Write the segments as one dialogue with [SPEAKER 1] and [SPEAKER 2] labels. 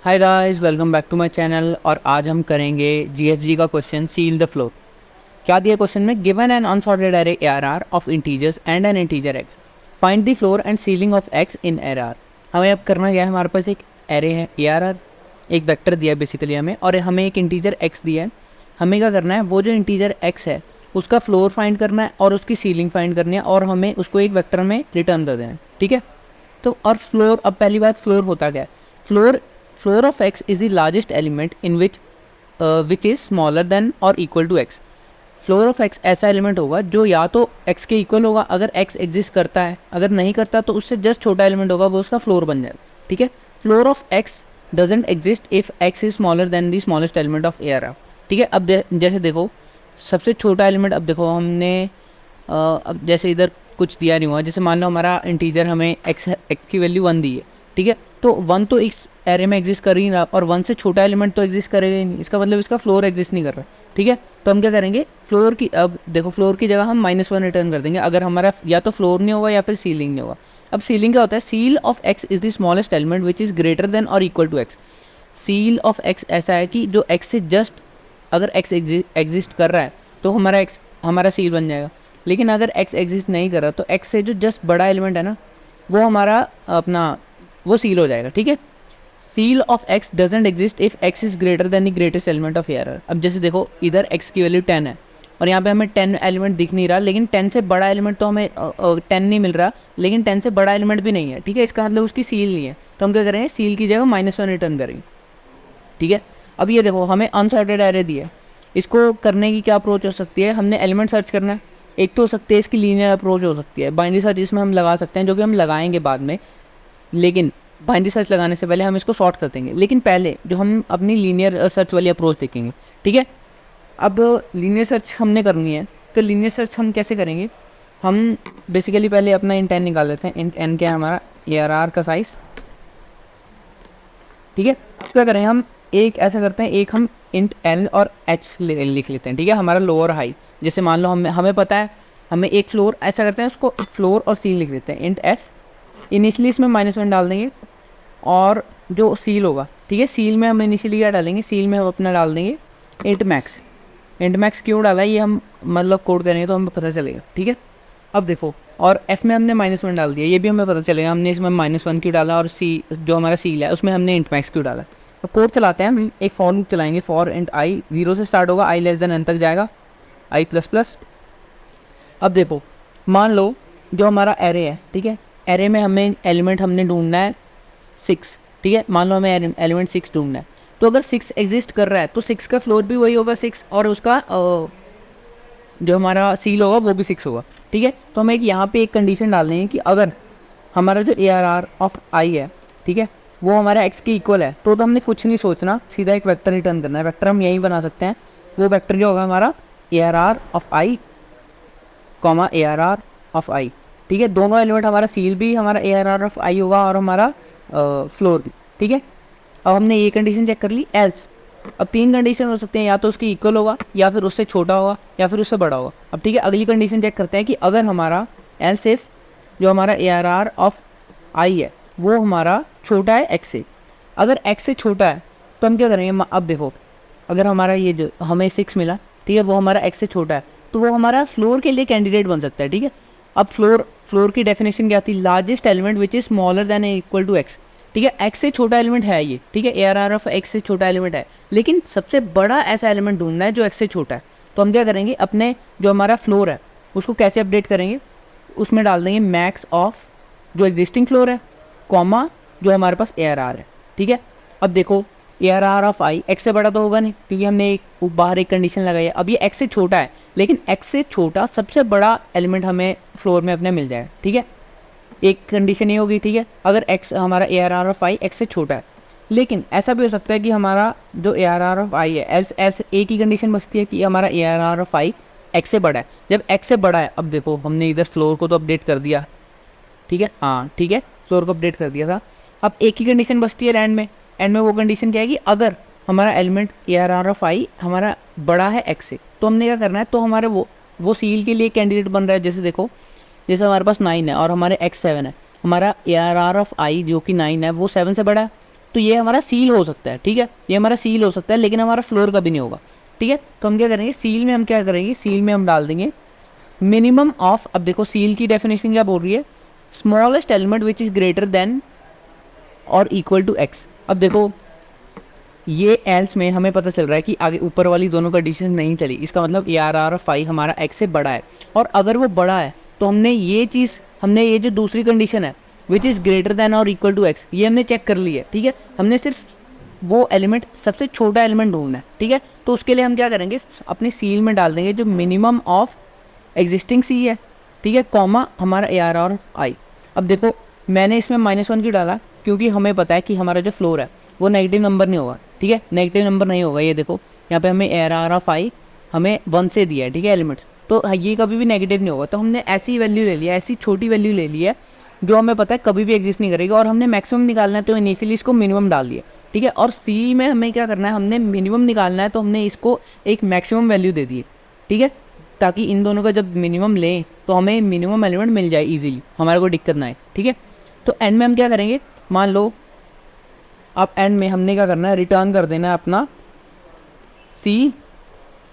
[SPEAKER 1] Hi guys, welcome back to my channel. और आज हम करेंगे जीएफजी का क्वेश्चन सील द फ्लोर। क्या दिया क्वेश्चन में? Given an unsorted array ARR of integers and N integer x, find the floor and ceiling of x in ARR। हमें अब करना क्या है, हमारे पास एक एरे है ARR, एक वेक्टर दिया है बेसिकली हमें, और हमें एक इंटीजर x दिया है। हमें क्या करना है, वो जो इंटीजर x है उसका फ्लोर फाइंड करना है और उसकी सीलिंग फाइंड करनी है, और हमें उसको एक वेक्टर में रिटर्न कर देना है। ठीक है, तो और फ्लोर, अब पहली बात फ्लोर होता क्या है? Floor of x is the largest element in which is smaller than और equal to x। Floor of x ऐसा एलिमेंट होगा जो या तो x के इक्वल होगा अगर x एग्जिस्ट करता है, अगर नहीं करता तो उससे जस्ट छोटा एलिमेंट होगा, वो उसका फ्लोर बन जाएगा। ठीक है, floor of x doesn't exist if x is smaller then the smallest element of ARR। ठीक है, अब जैसे देखो सबसे छोटा एलिमेंट, अब देखो हमने अब जैसे इधर कुछ दिया नहीं हुआ, जैसे मान लो हमारा इंटीजर हमें x की वैल्यू 1 दी है। ठीक है, तो 1 तो इस एरे में एग्जिस्ट कर ही रहा, और 1 से छोटा एलिमेंट तो एग्जिस्ट करेगा ही नहीं, इसका मतलब इसका फ्लोर एग्जिस्ट नहीं कर रहा। ठीक है, तो हम क्या करेंगे, फ्लोर की, अब देखो फ्लोर की जगह हम -1 रिटर्न कर देंगे अगर हमारा या तो फ्लोर नहीं होगा या फिर सीलिंग नहीं होगा। अब सीलिंग क्या होता है? Ceil of x is the smallest element which is greater than और equal to x। Ceil of x ऐसा है कि जो x से जस्ट, अगर x एग्जिस्ट कर रहा है तो हमारा x हमारा सील बन जाएगा, लेकिन अगर x एग्जिस्ट नहीं कर रहा तो x से जो जस्ट बड़ा एलिमेंट है ना, वो हमारा अपना वो सील हो जाएगा। ठीक है, ceil of x doesn't exist if x is greater then the greatest element of ARR। अब जैसे देखो इधर x की वैल्यू 10 है और यहाँ पे हमें 10 एलिमेंट दिख नहीं रहा, लेकिन 10 से बड़ा एलिमेंट तो हमें 10 नहीं मिल रहा, लेकिन 10 से बड़ा एलिमेंट भी नहीं है। ठीक है, इसका मतलब उसकी सील नहीं है, तो हम क्या करेंगे, सील की जगह -1 रिटर्न करेंगे। ठीक है, अब ये देखो हमें अनसॉर्टेड एरे दिया है, इसको करने की क्या अप्रोच हो सकती है? हमने एलिमेंट सर्च करना है, एक तो हो सकती है इसकी लीनियर अप्रोच हो सकती है, बाइनरी सर्च इसमें हम लगा सकते हैं, जो कि हम लगाएंगे बाद में, लेकिन बाइनरी सर्च लगाने से पहले हम इसको सॉर्ट कर देंगे। लेकिन पहले जो हम अपनी लीनियर सर्च वाली अप्रोच देखेंगे। ठीक है, अब लीनियर सर्च हमने करनी है, तो लीनियर सर्च हम कैसे करेंगे? हम बेसिकली पहले अपना इंट n निकाल लेते हैं। इंट n क्या है? हमारा ARR का साइज। ठीक है, क्या करें हम, एक ऐसा करते हैं, एक हम इंट L और H लिख लेते हैं। ठीक है, हमारा लोअर हाई, जैसे मान लो हमें पता है हमें एक फ्लोर, ऐसा करते हैं उसको फ्लोर और सील लिख देते हैं। इंट F इनिशियली इसमें -1 डाल देंगे, और जो सील होगा, ठीक है, सील में हम इनिशियली क्या डालेंगे, सील में हम अपना डाल देंगे इंट मैक्स। इंट मैक्स क्यों डाला ये हम मतलब कोड करेंगे तो हमें पता चलेगा। ठीक है, अब देखो, और F में हमने -1 डाल दिया, ये भी हमें पता चलेगा हमने इसमें -1 क्यों डाला, और सी जो हमारा सील है उसमें हमने इंट मैक्स क्यों डाला। तो कोड चलाते हैं, हम एक फॉर लूप चलाएंगे, फॉर इंट i 0 से स्टार्ट होगा, i लेस देन n तक जाएगा, i++। अब देखो मान लो जो हमारा एरे है, ठीक है, एरे में हमें एलिमेंट हमने ढूंढना है 6। ठीक है, मान लो हमें एलिमेंट 6 ढूंढना है, तो अगर 6 एग्जिस्ट कर रहा है तो 6 का फ्लोर भी वही होगा 6, और उसका जो हमारा सील होगा वो भी 6 होगा। ठीक है, तो हमें यहाँ पे एक कंडीशन डालनी है कि अगर हमारा जो ARR ऑफ i है, ठीक है, वो हमारा x के इक्वल है, तो हमने कुछ नहीं सोचना, सीधा एक वेक्टर रिटर्न करना है। वेक्टर हम यही बना सकते हैं, वो वेक्टर जो होगा हमारा ARR of i, ARR of i। ठीक है, दोनों एलिमेंट, हमारा सील भी हमारा ARR ऑफ i होगा और हमारा फ्लोर भी। ठीक है, अब हमने ये कंडीशन चेक कर ली। एल्स, अब 3 कंडीशन हो सकते हैं, या तो उसके इक्वल होगा, या फिर उससे छोटा होगा, या फिर उससे बड़ा होगा। अब ठीक है, अगली कंडीशन चेक करते हैं कि अगर हमारा एल्स इफ जो हमारा ARR ऑफ i है वो हमारा छोटा है x से, अगर x से छोटा है तो हम क्या करेंगे, अब देखो अगर हमारा ये जो हमें 6 मिला, ठीक है, वो हमारा x से छोटा है, तो वो हमारा फ्लोर के लिए कैंडिडेट बन सकता है। ठीक है, अब फ्लोर की डेफिनेशन क्या थी? Largest element which is smaller than equal to x। ठीक है, x से छोटा एलिमेंट है ये, ठीक है, ARR ऑफ x से छोटा एलिमेंट है, लेकिन सबसे बड़ा ऐसा एलिमेंट ढूंढना है जो x से छोटा है। तो हम क्या करेंगे, अपने जो हमारा फ्लोर है उसको कैसे अपडेट करेंगे, उसमें डाल देंगे मैक्स ऑफ जो एग्जिस्टिंग फ्लोर है, कॉमा जो हमारे पास ARR है। ठीक है, अब देखो ARR ऑफ i x से बड़ा तो होगा नहीं, क्योंकि हमने एक बाहर एक कंडीशन लगाई है। अब ये x से छोटा है, लेकिन x से छोटा सबसे बड़ा एलिमेंट हमें फ्लोर में अपने मिल जाएगा। ठीक है, एक कंडीशन ये होगी। ठीक है, अगर x हमारा ARR ऑफ i x से छोटा है, लेकिन ऐसा भी हो सकता है कि हमारा जो ARR ऑफ i है, एल्स एक ही कंडीशन बचती है कि हमारा ARR ऑफ i x से बड़ा है। जब x से बड़ा है, अब देखो हमने इधर फ्लोर को तो अपडेट कर दिया, ठीक है, हाँ ठीक है, फ्लोर को अपडेट कर दिया था। अब एक ही कंडीशन बचती है एंड में, एंड में वो कंडीशन क्या है कि अगर हमारा एलिमेंट ARR ऑफ i हमारा बड़ा है x से, तो हमने क्या करना है, तो हमारे वो सील के लिए कैंडिडेट बन रहा है। जैसे देखो, जैसे हमारे पास 9 है और हमारे x 7 है, हमारा ARR ऑफ i जो कि 9 है वो 7 से बड़ा है, तो ये हमारा सील हो सकता है, ठीक है, ये हमारा सील हो सकता है, लेकिन हमारा फ्लोर कभी नहीं होगा, ठीक है। तो हम क्या करेंगे, सील में हम क्या करेंगे, सील में हम डाल देंगे मिनिमम ऑफ, अब देखो सील की डेफिनेशन क्या बोल रही है, smallest element which is greater than और इक्वल टू एक्स। अब देखो ये एल्स में हमें पता चल रहा है कि आगे ऊपर वाली दोनों कंडीशन नहीं चली, इसका मतलब A R R of phi हमारा एक्स से बड़ा है, और अगर वो बड़ा है तो हमने ये जो दूसरी कंडीशन है विच इज़ ग्रेटर देन और इक्वल टू एक्स, ये हमने चेक कर ली है, ठीक है। हमने सिर्फ वो एलिमेंट, सबसे छोटा एलिमेंट ढूंढना है, ठीक है। तो उसके लिए हम क्या करेंगे, अपनी सील में डाल देंगे जो मिनिमम ऑफ एग्जिस्टिंग सी है, ठीक है, कॉमा हमारा ए आर आर ऑफ आई। अब देखो मैंने इसमें -1 क्यों डाला, क्योंकि हमें पता है कि हमारा जो फ्लोर है वो नेगेटिव नंबर नहीं होगा, ठीक है, नेगेटिव नंबर नहीं होगा। ये देखो यहाँ पे हमें ए आर आर ऑफ आई हमें 1 से दिया है, ठीक है, एलिमेंट्स, तो ये कभी भी नेगेटिव नहीं होगा। तो हमने ऐसी वैल्यू ले लिया, ऐसी छोटी वैल्यू ले ली है जो हमें पता है कभी भी एग्जिस्ट नहीं करेगी, और हमने मैक्सिमम निकालना है तो इनिशियली इसको मिनिमम डाल दिया, ठीक है। और सी में हमें क्या करना है, हमने मिनिमम निकालना है तो हमने इसको एक मैक्सिमम वैल्यू दे दी है, ठीक है, ताकि इन दोनों का जब मिनिमम लें तो हमें मिनिमम एलिमेंट मिल जाए इजीली, हमारे को दिक्कत ना आए, ठीक है। तो एंड में हम क्या करेंगे, मान लो अब एंड में हमने क्या करना है, रिटर्न कर देना है अपना सी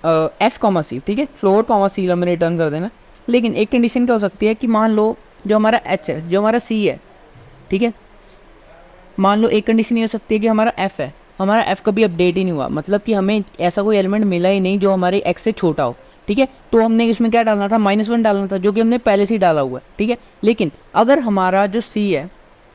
[SPEAKER 1] एफ कॉमा सी, ठीक है, फ्लोर कॉमा सी हमें रिटर्न कर देना। लेकिन एक कंडीशन क्या हो सकती है कि मान लो जो हमारा एच है, जो हमारा सी है, ठीक है, मान लो एक कंडीशन ये हो सकती है कि हमारा एफ है, हमारा एफ कभी अपडेट ही नहीं हुआ, मतलब कि हमें ऐसा कोई एलिमेंट मिला ही नहीं जो हमारे एक्स से छोटा हो, ठीक है। तो हमने इसमें क्या डालना था, -1 डालना था, जो कि हमने पहले से ही डाला हुआ है, ठीक है। लेकिन अगर हमारा जो सी है,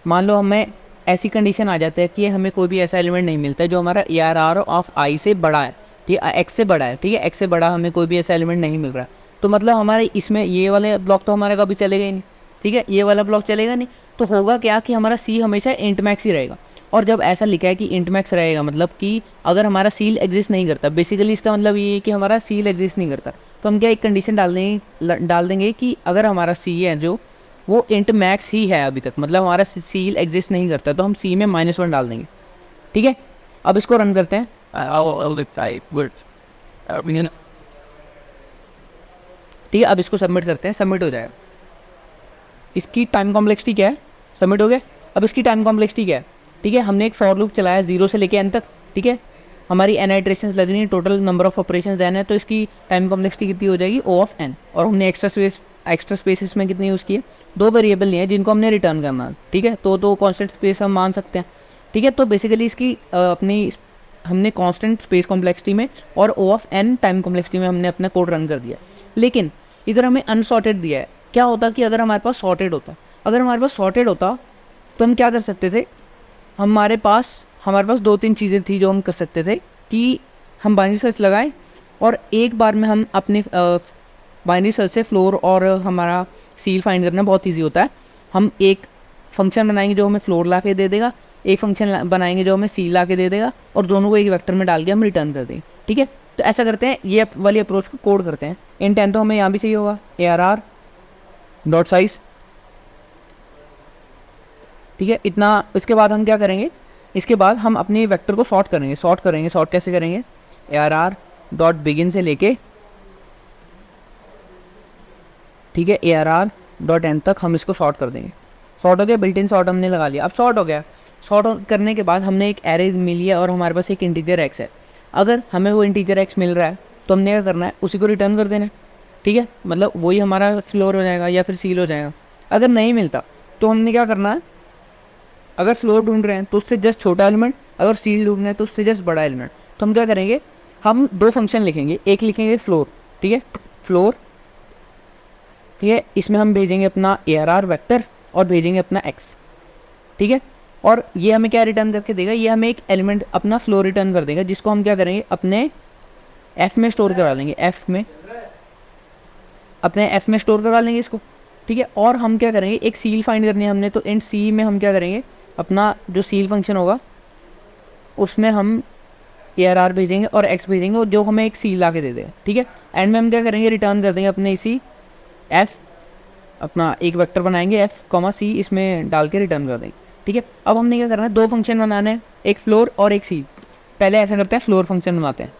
[SPEAKER 1] मान लो हमें ऐसी कंडीशन आ जाती है कि हमें कोई भी ऐसा एलिमेंट नहीं मिलता है जो हमारा ए आर आर ऑफ आई से बड़ा है, ठीक है, एक्स से बड़ा है, ठीक है, एक्स से बड़ा हमें कोई भी ऐसा एलिमेंट नहीं मिल रहा है, तो मतलब हमारे इसमें ये वाले ब्लॉक तो हमारे कभी चलेगा ही नहीं, ठीक है, ये वाला ब्लॉक चलेगा नहीं। तो होगा क्या कि हमारा सी हमेशा इंट मैक्स ही रहेगा, और जब ऐसा लिखा है कि इंट मैक्स रहेगा मतलब कि अगर हमारा सील एग्जिस्ट नहीं करता, बेसिकली इसका मतलब ये है कि हमारा सील एग्जिस्ट नहीं करता, तो हम क्या एक कंडीशन डाल देंगे कि अगर हमारा सी है जो वो इंट मैक्स ही है अभी तक, मतलब हमारा सील एग्जिस्ट नहीं करता, तो हम सी में -1 डाल देंगे, ठीक है। अब इसको रन करते हैं, ठीक है, अब इसको सबमिट करते हैं, सबमिट हो जाएगा। इसकी टाइम कॉम्प्लेक्सिटी क्या है, सबमिट हो गया। अब इसकी टाइम कॉम्प्लेक्सिटी क्या है, ठीक है, हमने एक फॉर लूप चलाया 0 से लेके n तक, ठीक है, हमारी n इटरेशंस लग रही है, total number of operations n है, तो इसकी टाइम कॉम्प्लेक्सिटी कितनी हो जाएगी, O ऑफ n। और हमने एक्स्ट्रा स्पेसेस में कितनी यूज़ की है, 2 वेरिएबल लिए हैं जिनको हमने रिटर्न करना है, ठीक है, तो कॉन्स्टेंट स्पेस हम मान सकते हैं, ठीक है। तो बेसिकली इसकी अपनी हमने कॉन्स्टेंट स्पेस कॉम्प्लेक्सिटी में और O of n time complexity में हमने अपना कोड रन कर दिया। लेकिन इधर हमें अनसॉर्टेड दिया है, क्या होता कि अगर हमारे पास सॉर्टेड होता, तो हम क्या कर सकते थे, हमारे पास 2-3 चीज़ें थी जो हम कर सकते थे कि हम बाइनरी सर्च लगाएं और एक बार में हम अपने बाइनरी सर्च से फ्लोर और हमारा सील फाइंड करना बहुत इजी होता है। हम एक फंक्शन बनाएंगे जो हमें फ्लोर ला के दे देगा, एक फंक्शन बनाएंगे जो हमें सील ला के दे देगा, और दोनों को एक वेक्टर में डाल के हम रिटर्न कर देंगे, ठीक है। तो ऐसा करते हैं, ये वाली अप्रोच को कोड करते हैं। इन 10 तो हमें यहाँ भी चाहिए होगा, ARR.size, ठीक है, इतना। इसके बाद हम क्या करेंगे, इसके बाद हम अपने वेक्टर को सॉर्ट करेंगे। सॉर्ट कैसे करेंगे, ARR.begin से लेके, ठीक है, ARR.end तक हम इसको सॉर्ट कर देंगे। सॉर्ट हो गया, बिल्ट इन सॉर्ट हमने लगा लिया। अब सॉर्ट हो गया, सॉर्ट करने के बाद हमने एक एरे मिली है और हमारे पास एक इंटीजर x है। अगर हमें वो इंटीजर x मिल रहा है तो हमने क्या करना है, उसी को रिटर्न कर देना है, ठीक है, मतलब वही हमारा फ्लोर हो जाएगा या फिर सील हो जाएगा। अगर नहीं मिलता तो हमने क्या करना है, अगर फ्लोर ढूंढ रहे हैं तो उससे जस्ट छोटा एलिमेंट, अगर सील ढूंढ रहे हैं तो उससे जस्ट बड़ा एलिमेंट। तो हम क्या करेंगे, हम 2 फंक्शन लिखेंगे, एक लिखेंगे फ्लोर, ठीक है, फ्लोर, ठीक है, इसमें हम भेजेंगे अपना ARR वेक्टर और भेजेंगे अपना x, ठीक है। और ये हमें क्या रिटर्न करके देगा, ये हमें एक एलिमेंट अपना फ्लोर रिटर्न कर देगा, जिसको हम क्या करेंगे, अपने f में स्टोर करा लेंगे, अपने f में स्टोर करा लेंगे इसको, ठीक है। और हम क्या करेंगे, एक सील फाइंड करनी है हमने, तो int c में हम क्या करेंगे, अपना जो सील फंक्शन होगा उसमें हम ARR भेजेंगे और x भेजेंगे, और जो हमें एक सील ला के दे देगा, ठीक है। एंड में हम क्या करेंगे, रिटर्न कर देंगे अपने इसी f, अपना एक वेक्टर बनाएंगे f, c, इसमें डाल के रिटर्न कर देंगे, ठीक है। अब हमने क्या करना है, 2 फंक्शन बनाने हैं, एक फ्लोर और एक सील। पहले ऐसा करते हैं, फ्लोर फंक्शन बनाते हैं,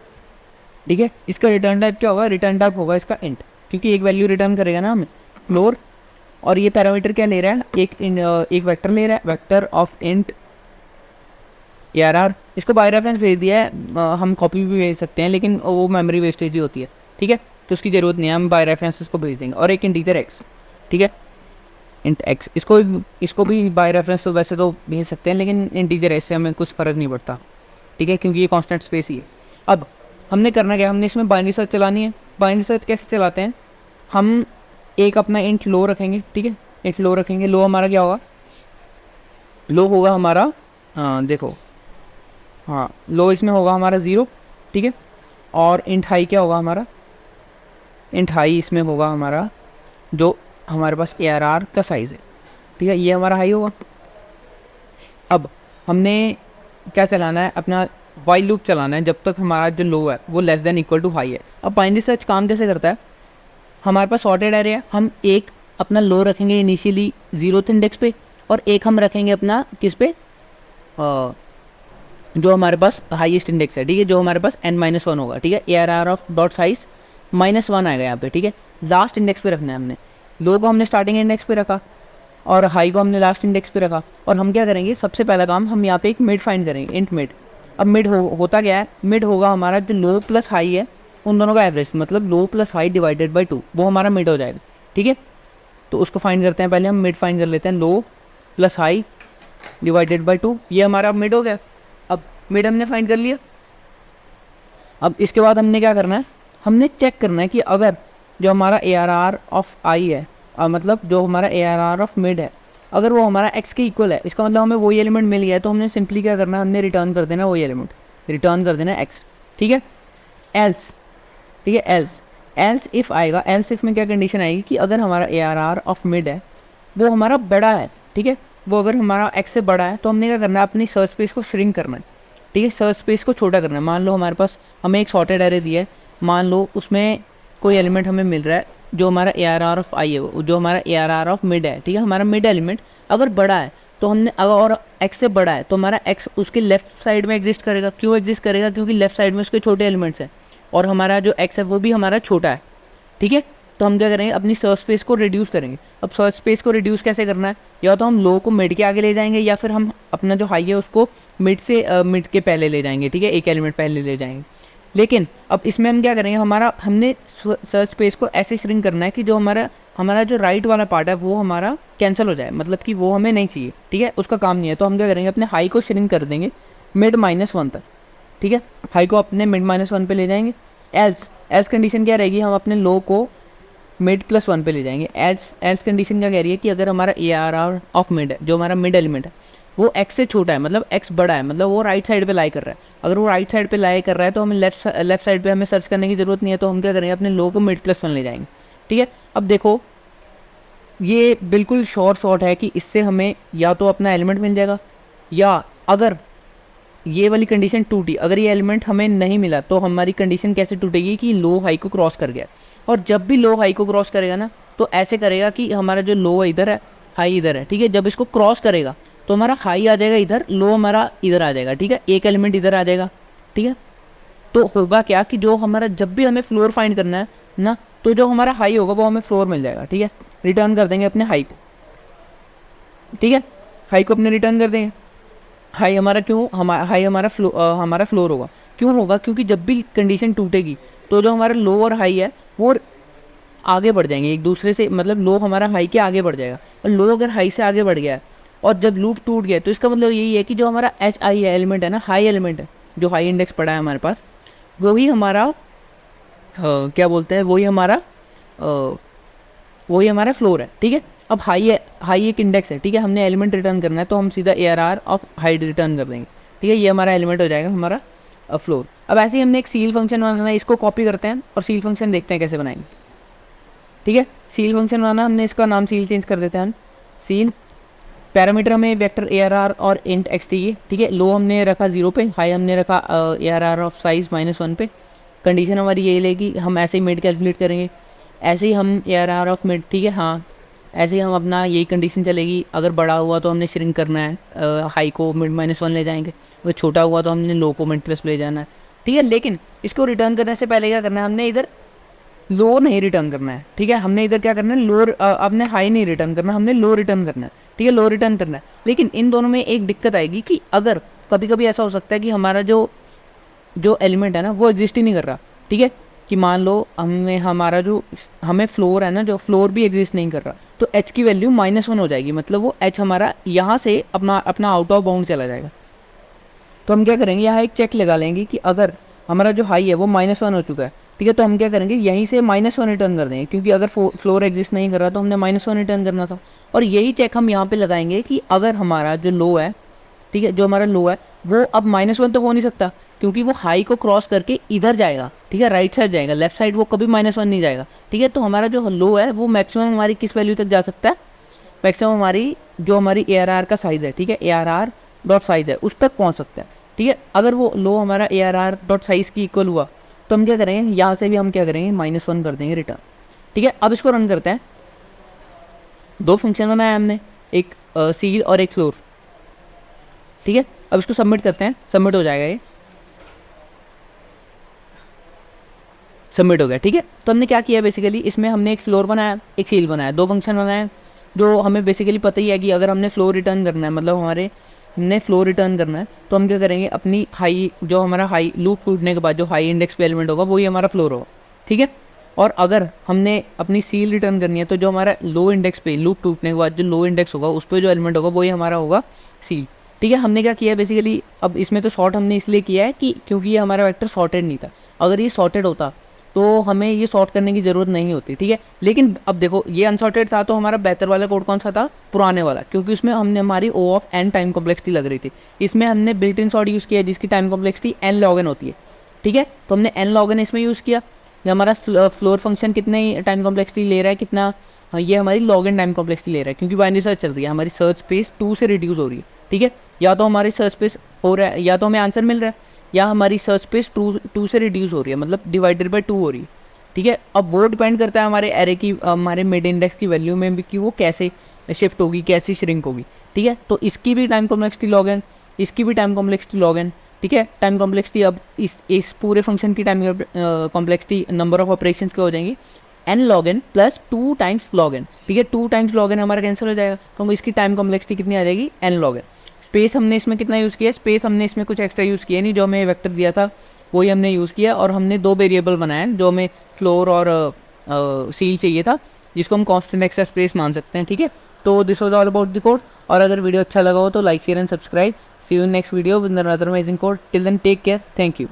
[SPEAKER 1] ठीक है। इसका रिटर्न टाइप क्या होगा, रिटर्न टाइप होगा इसका इंट, क्योंकि एक वैल्यू रिटर्न करेगा ना हमें फ्लोर, और ये पैरामीटर क्या ले रहा है, एक वेक्टर ले रहा है, वेक्टर ऑफ इंट ARR, इसको बाय रेफरेंस भेज दिया है, हम कॉपी भी भेज सकते हैं लेकिन वो मेमोरी वेस्टेज ही होती है, ठीक है, तो उसकी ज़रूरत नहीं है, हम बाय रेफरेंस इसको भेज देंगे। और एक इंटीजर x, ठीक है, इंट x, इसको भी बाय रेफरेंस तो वैसे तो भेज सकते हैं लेकिन इंटीजर x से हमें कुछ फ़र्क नहीं पड़ता, ठीक है, क्योंकि ये कांस्टेंट स्पेस ही है। अब हमने करना क्या, हमने इसमें बाइनरी सर्च चलानी है। बाइनरी सर्च कैसे चलाते हैं, हम एक अपना इंट लो रखेंगे, ठीक है, एक लो रखेंगे। लो हमारा क्या होगा, लो होगा हमारा, देखो, हाँ, लो इसमें होगा हमारा 0, ठीक है, और इंट हाई क्या होगा हमारा, इंट हाई इसमें होगा हमारा जो हमारे पास ARR का साइज़ है, ठीक है, ये हमारा हाई होगा। अब हमने क्या चलाना है, अपना वाइल लूप चलाना है जब तक हमारा जो लो है वो less than equal to high है। अब बाइनरी सर्च काम कैसे करता है, हमारे पास सॉर्टेड एरे है, हम एक अपना लो रखेंगे इनिशियली 0th इंडेक्स पे, और एक हम रखेंगे अपना किस पे, जो हमारे पास हाईएस्ट इंडेक्स है, ठीक है, जो हमारे पास n-1 होगा, ठीक है, ARR ऑफ डॉट साइज -1 आएगा यहाँ पे, ठीक है, लास्ट इंडेक्स पे रखना है हमने। लो को हमने स्टार्टिंग इंडेक्स पे रखा और हाई को हमने लास्ट इंडेक्स पे रखा। और हम क्या करेंगे, सबसे पहला काम हम यहाँ पे एक मिड फाइंड करेंगे, इंट मिड। अब मिड होता क्या है, मिड होगा हमारा जो लो प्लस हाई है उन दोनों का एवरेज, मतलब लो प्लस हाई डिवाइडेड बाई 2, वो हमारा मिड हो जाएगा, ठीक है। तो उसको फाइंड करते हैं, पहले हम मिड फाइंड कर लेते हैं, लो प्लस हाई डिवाइडेड बाई 2, ये हमारा मिड हो गया। अब मिड हमने फाइंड कर लिया। अब इसके बाद हमने क्या करना है, हमने चेक करना है कि अगर जो हमारा ARR ऑफ आई है, मतलब जो हमारा ARR ऑफ मिड है, अगर वो हमारा x के इक्वल है, इसका मतलब हमें वही एलिमेंट मिल गया है, तो हमने सिंपली क्या करना है, हमने रिटर्न कर देना वही एलिमेंट, रिटर्न कर देना x, ठीक है। एल्स, ठीक है, एल्स इफ़ आएगा, एल्स इफ़ में क्या कंडीशन आएगी कि अगर हमारा ARR ऑफ मिड है वो हमारा बड़ा है, ठीक है, वो अगर हमारा x से बड़ा है तो हमने क्या करना है, अपनी सर्च स्पेस को श्रिंक करना है, ठीक है, सर्च स्पेस को छोटा करना है। मान लो हमारे पास हमें एक सॉर्टेड एरे दिया है, मान लो उसमें कोई एलिमेंट हमें मिल रहा है जो हमारा ARR ऑफ आई है, जो हमारा ARR ऑफ मिड है, ठीक है, हमारा मिड एलिमेंट अगर बड़ा है तो हमने, अगर और x से बड़ा है तो हमारा x उसके लेफ्ट साइड में एग्जिस्ट करेगा। क्यों एग्जिस्ट करेगा, क्योंकि लेफ्ट साइड में उसके छोटे एलिमेंट्स हैं और हमारा जो x है वो भी हमारा छोटा है, ठीक है। तो हम क्या करेंगे, अपनी सर्च स्पेस को रिड्यूस करेंगे। अब सर्च स्पेस को रिड्यूस कैसे करना है, या तो हम लो को मिड के आगे ले जाएंगे या फिर हम अपना जो हाई है उसको मिड से मिड के पहले ले जाएंगे, ठीक है, एक एलिमेंट पहले ले जाएंगे। लेकिन अब इसमें हम क्या करेंगे, हमने सर्च स्पेस को ऐसे श्रिंक करना है कि जो हमारा जो राइट वाला पार्ट है वो हमारा कैंसिल हो जाए, मतलब कि वो हमें नहीं चाहिए, ठीक है, उसका काम नहीं है। तो हम क्या करेंगे, अपने हाई को श्रिंक कर देंगे मिड -1 तक, ठीक है, हाई को अपने मिड -1 पे ले जाएंगे। एल्स कंडीशन क्या रहेगी, हम अपने लो को मिड +1 पे ले जाएंगे। एल्स कंडीशन क्या कह रही है कि अगर हमारा ARR ऑफ मिड है, जो हमारा मिड एलिमेंट है, वो x से छोटा है, मतलब x बड़ा है, मतलब वो राइट साइड पे लाई कर रहा है। अगर वो राइट साइड पे लाई कर रहा है तो हमें लेफ्ट साइड पे हमें सर्च करने की ज़रूरत नहीं है, तो हम क्या करेंगे, अपने लो को मिड +1 ले जाएंगे, ठीक है। अब देखो ये बिल्कुल शॉर्ट है कि इससे हमें या तो अपना एलिमेंट मिल जाएगा, या अगर ये वाली कंडीशन टूटी, अगर ये एलिमेंट हमें नहीं मिला तो हमारी कंडीशन कैसे टूटेगी कि लो हाई को क्रॉस कर गया। और जब भी लो हाई को क्रॉस करेगा ना, तो ऐसे करेगा कि हमारा जो लो इधर है, हाई इधर है, ठीक है, जब इसको क्रॉस करेगा तो हमारा हाई आ जाएगा इधर, लो हमारा इधर आ जाएगा, ठीक है, एक एलिमेंट इधर आ जाएगा, ठीक है। तो होगा क्या कि जो हमारा, जब भी हमें फ्लोर फाइंड करना है ना, तो जो हमारा हाई होगा वो हमें फ्लोर मिल जाएगा, ठीक है। रिटर्न कर देंगे अपने हाई को, ठीक है, हाई को अपने रिटर्न कर देंगे। हाई हमारा क्यों, हाई हमारा फ्लोर होगा, क्यों होगा, क्योंकि जब भी कंडीशन टूटेगी तो जो हमारा लो और हाई है वो आगे बढ़ जाएंगे एक दूसरे से, मतलब लो हमारा हाई के आगे बढ़ जाएगा, और लो अगर हाई से आगे बढ़ गया है और जब लूप टूट गया तो इसका मतलब यही है कि जो हमारा HI एलिमेंट है ना, हाई एलिमेंट है, जो हाई इंडेक्स पड़ा है हमारे पास, वही हमारा क्या बोलते हैं, वही हमारा फ्लोर है, ठीक है। अब हाई एक इंडेक्स है, ठीक है, हमने एलिमेंट रिटर्न करना है तो हम सीधा ARR ऑफ हाई रिटर्न कर देंगे, ठीक है, ये हमारा एलिमेंट हो जाएगा हमारा फ्लोर। अब ऐसे ही हमने एक सील फंक्शन बनाना है, इसको कॉपी करते हैं और सील फंक्शन देखते हैं कैसे बनाएंगे, ठीक है। सील फंक्शन बनाना, हमने इसका नाम सील चेंज कर देते हैं, सील। पैरामीटर हमें वेक्टर ARR और इंट x चाहिए, ठीक है। लो हमने रखा 0 पे, हाई हमने रखा ARR ऑफ साइज -1 पे। कंडीशन हमारी यही लेगी, हम ऐसे ही मिड कैलकुलेट करेंगे, ऐसे ही हम ARR ऑफ मिड, ठीक है, हाँ, ऐसे ही हम अपना यही कंडीशन चलेगी। अगर बड़ा हुआ तो हमने श्रिंक करना है, हाई को मिड -1 ले जाएंगे, अगर छोटा हुआ तो हमने लो को मिड प्लस ले जाना है, ठीक है। लेकिन इसको रिटर्न करने से पहले क्या करना है, हमने इधर लो नहीं रिटर्न करना है, ठीक है, हमने इधर क्या करना है, लो, अपने हाई नहीं रिटर्न करना, हमने लो रिटर्न करना है, ठीक है, लो रिटर्न करना है। लेकिन इन दोनों में एक दिक्कत आएगी कि अगर कभी कभी ऐसा हो सकता है कि हमारा जो जो एलिमेंट है ना वो एग्जिस्ट ही नहीं कर रहा, ठीक है, कि मान लो हमें फ्लोर है ना, जो फ्लोर भी एग्जिस्ट नहीं कर रहा, तो एच की वैल्यू -1 हो जाएगी, मतलब वो एच हमारा यहाँ से अपना आउट ऑफ बाउंड चला जाएगा। तो हम क्या करेंगे, यहाँ एक चेक लगा लेंगे कि अगर हमारा जो हाई है वो -1 हो चुका है, ठीक है, तो हम क्या करेंगे, यहीं से -1 रिटर्न कर देंगे, क्योंकि अगर फ्लोर एग्जिस्ट नहीं कर रहा तो हमने -1 रिटर्न करना था। और यही चेक हम यहाँ पे लगाएंगे कि अगर हमारा जो लो है, ठीक है, जो हमारा लो है वो अब -1 तो हो नहीं सकता, क्योंकि वो हाई को क्रॉस करके इधर जाएगा, ठीक है, राइट साइड जाएगा, लेफ्ट साइड वो कभी -1 नहीं जाएगा, ठीक है। तो हमारा जो लो है वो मैक्सिमम हमारी किस वैल्यू तक जा सकता है, मैक्सिमम हमारी जो हमारी ARR का साइज़ है, ठीक है, ARR डॉट साइज़ है उस तक पहुँच सकता है, ठीक है। अगर वो लो हमारा ARR डॉट साइज़ की इक्वल हुआ तो हम क्या करेंगे, यहाँ से भी हम क्या करेंगे, -1 कर देंगे रिटर्न, ठीक है। अब इसको रन करते हैं, दो फंक्शन बनाया हमने, एक सील और एक फ्लोर, ठीक है। अब इसको सबमिट करते हैं, सबमिट हो जाएगा, ये सबमिट हो गया, ठीक है। तो हमने क्या किया बेसिकली, इसमें हमने एक फ्लोर बनाया, एक सील बनाया, दो फंक्शन बनाए, जो हमें बेसिकली पता ही है कि अगर हमने फ्लोर रिटर्न करना है, मतलब हमने फ्लोर रिटर्न करना है, तो हम क्या करेंगे, अपनी हाई जो हमारा हाई लूप टूटने के बाद जो हाई इंडेक्स पे एलिमेंट होगा वही हमारा फ्लोर होगा, ठीक है। और अगर हमने अपनी सील रिटर्न करनी है तो जो हमारा लो इंडेक्स पे लूप टूटने के बाद जो लो इंडेक्स होगा उस पर जो एलिमेंट होगा वही हमारा होगा सील, ठीक है। हमने क्या किया बेसिकली, अब इसमें तो सॉर्ट हमने इसलिए किया है कि क्योंकि ये हमारा वेक्टर सॉर्टेड नहीं था, अगर ये सॉर्टेड होता तो हमें ये सॉर्ट करने की ज़रूरत नहीं होती, ठीक है। लेकिन अब देखो ये अनसॉर्टेड था, तो हमारा बेहतर वाला कोड कौन सा था, पुराने वाला, क्योंकि उसमें हमने हमारी O of n time complexity लग रही थी। इसमें हमने बिल्ट इन सॉर्ट यूज़ किया जिसकी time complexity n log n होती है, ठीक है। तो हमने n log n इसमें यूज़ किया। जो हमारा फ्लोर फंक्शन कितने टाइम कॉम्प्लेक्सिटी ले रहा है, कितना, ये हमारी log n टाइम कॉम्प्लेक्सिटी ले रहा है, क्योंकि बाइनरी सर्च चल रही है, हमारी सर्च स्पेस 2 से रिड्यूस हो रही है, ठीक है। या तो हमारी सर्च स्पेस हो रहा है, या तो हमें आंसर मिल रहा है, या हमारी सर्च स्पेस 2 से रिड्यूस हो रही है, मतलब डिवाइडेड बाई 2 हो रही है, ठीक है। अब वो डिपेंड करता है हमारे एरे की, हमारे मिड इंडेक्स की वैल्यू में भी, कि वो कैसे शिफ्ट होगी, कैसे श्रिंक होगी, ठीक है। तो इसकी भी टाइम कॉम्प्लेक्सिटी log n, इसकी भी टाइम कॉम्प्लेक्सिटी log n, ठीक है। टाइम कॉम्प्लेक्सिटी अब इस पूरे फंक्शन की time complexity number of operations क्या हो जाएंगी, n log n plus 2 times log n, ठीक है। 2 टाइम्स log n हमारा कैंसिल हो जाएगा, तो इसकी टाइम कॉम्प्लेक्सिटी कितनी आ जाएगी, n log n। स्पेस हमने इसमें कितना यूज़ किया, स्पेस हमने इसमें कुछ एक्स्ट्रा यूज़ किया नहीं, जो हमें वेक्टर दिया था वही हमने यूज़ किया, और हमने 2 वेरिएबल बनाए, जो हमें फ्लोर और सील चाहिए था, जिसको हम कांस्टेंट एक्सेस स्पेस मान सकते हैं, ठीक है। तो this was all about the code, और अगर वीडियो अच्छा लगा हो तो like share and subscribe. See you in next video with another amazing code. Till then take care, thank you.